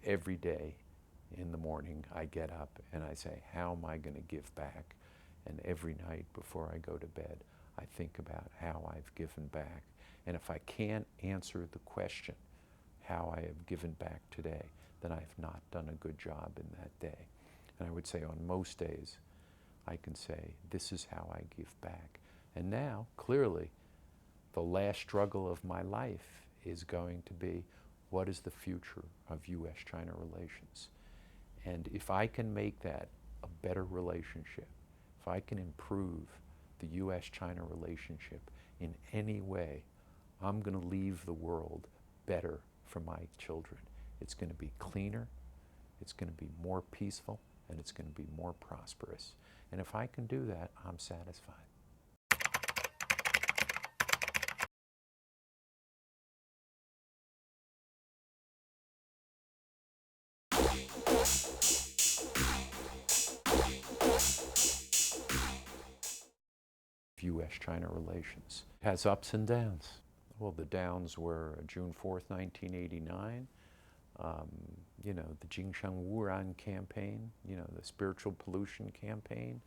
every day in the morning I get up and I say, how am I going to give back? And every night before I go to bed, I think about how I've given back. And if I can't answer the question, how I have given back today, then I have not done a good job in that day. And I would say on most days, I can say, this is how I give back. And now, clearly, the last struggle of my life is going to be, what is the future of U.S.-China relations? And if I can make that a better relationship, if I can improve the U.S.-China relationship in any way, I'm going to leave the world better for my children. It's going to be cleaner, it's going to be more peaceful, and it's going to be more prosperous. And if I can do that, I'm satisfied. U.S.-China relations. It has ups and downs. Well, the downs were June 4th, 1989, the Jingsheng Wuran campaign, the spiritual pollution campaign,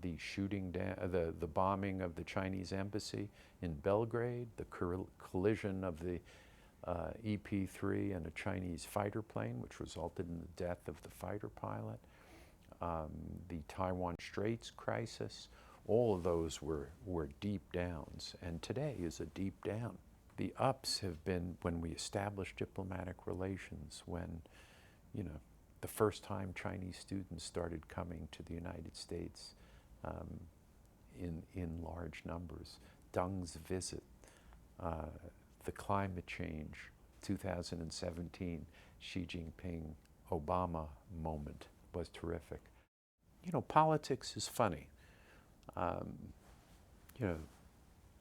the shooting down, the bombing of the Chinese embassy in Belgrade, the collision of the EP-3 and a Chinese fighter plane, which resulted in the death of the fighter pilot, the Taiwan Straits crisis. All of those were deep downs, and today is a deep down. The ups have been when we established diplomatic relations, when, the first time Chinese students started coming to the United States in large numbers, Deng's visit, the climate change, 2017, Xi Jinping, Obama moment was terrific. Politics is funny.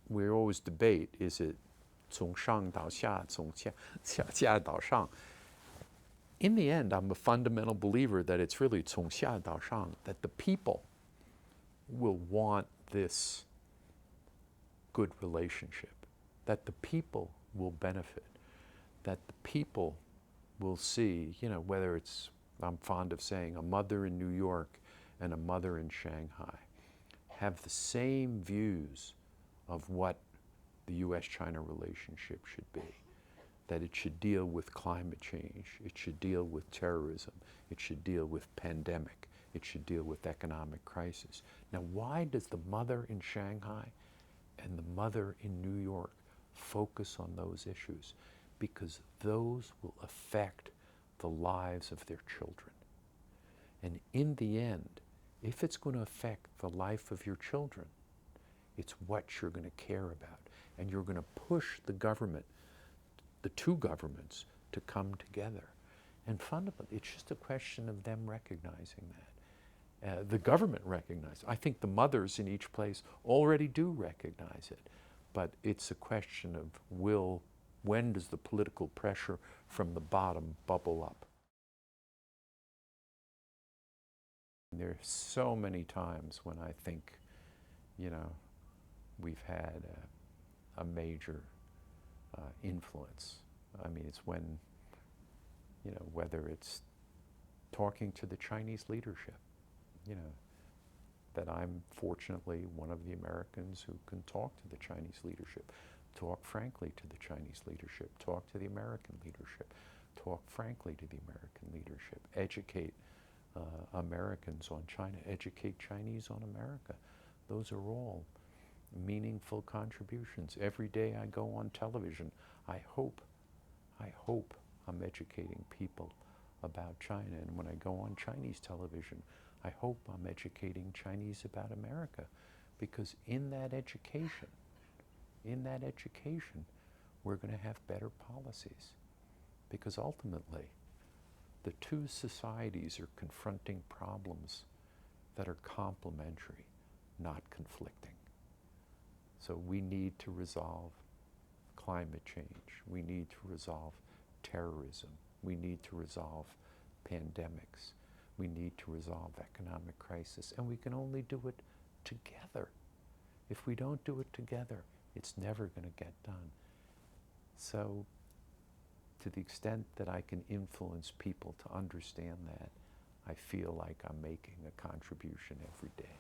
We always debate, is it 从上到下,从下到上? In the end, I'm a fundamental believer that it's really 从下到上, that the people will want this good relationship, that the people will benefit, that the people will see, whether it's, I'm fond of saying, a mother in New York and a mother in Shanghai, have the same views of what the U.S.-China relationship should be, that it should deal with climate change, it should deal with terrorism, it should deal with pandemic, it should deal with economic crisis. Now, why does the mother in Shanghai and the mother in New York focus on those issues? Because those will affect the lives of their children. And in the end, if it's going to affect the life of your children, it's what you're going to care about. And you're going to push the government, the two governments, to come together. And fundamentally, it's just a question of them recognizing that. The government recognizes. I think the mothers in each place already do recognize it. But it's a question of when does the political pressure from the bottom bubble up? There's so many times when I think, we've had a major influence. I mean, it's when, whether it's talking to the Chinese leadership, that I'm fortunately one of the Americans who can talk to the Chinese leadership, talk frankly to the Chinese leadership, talk to the American leadership, talk frankly to the American leadership, educate Americans on China, educate Chinese on America. Those are all meaningful contributions. Every day I go on television, I hope I'm educating people about China. And when I go on Chinese television, I hope I'm educating Chinese about America. Because in that education, we're going to have better policies. Because ultimately, the two societies are confronting problems that are complementary, not conflicting. So we need to resolve climate change. We need to resolve terrorism. We need to resolve pandemics. We need to resolve economic crisis. And we can only do it together. If we don't do it together, it's never going to get done. So to the extent that I can influence people to understand that, I feel like I'm making a contribution every day.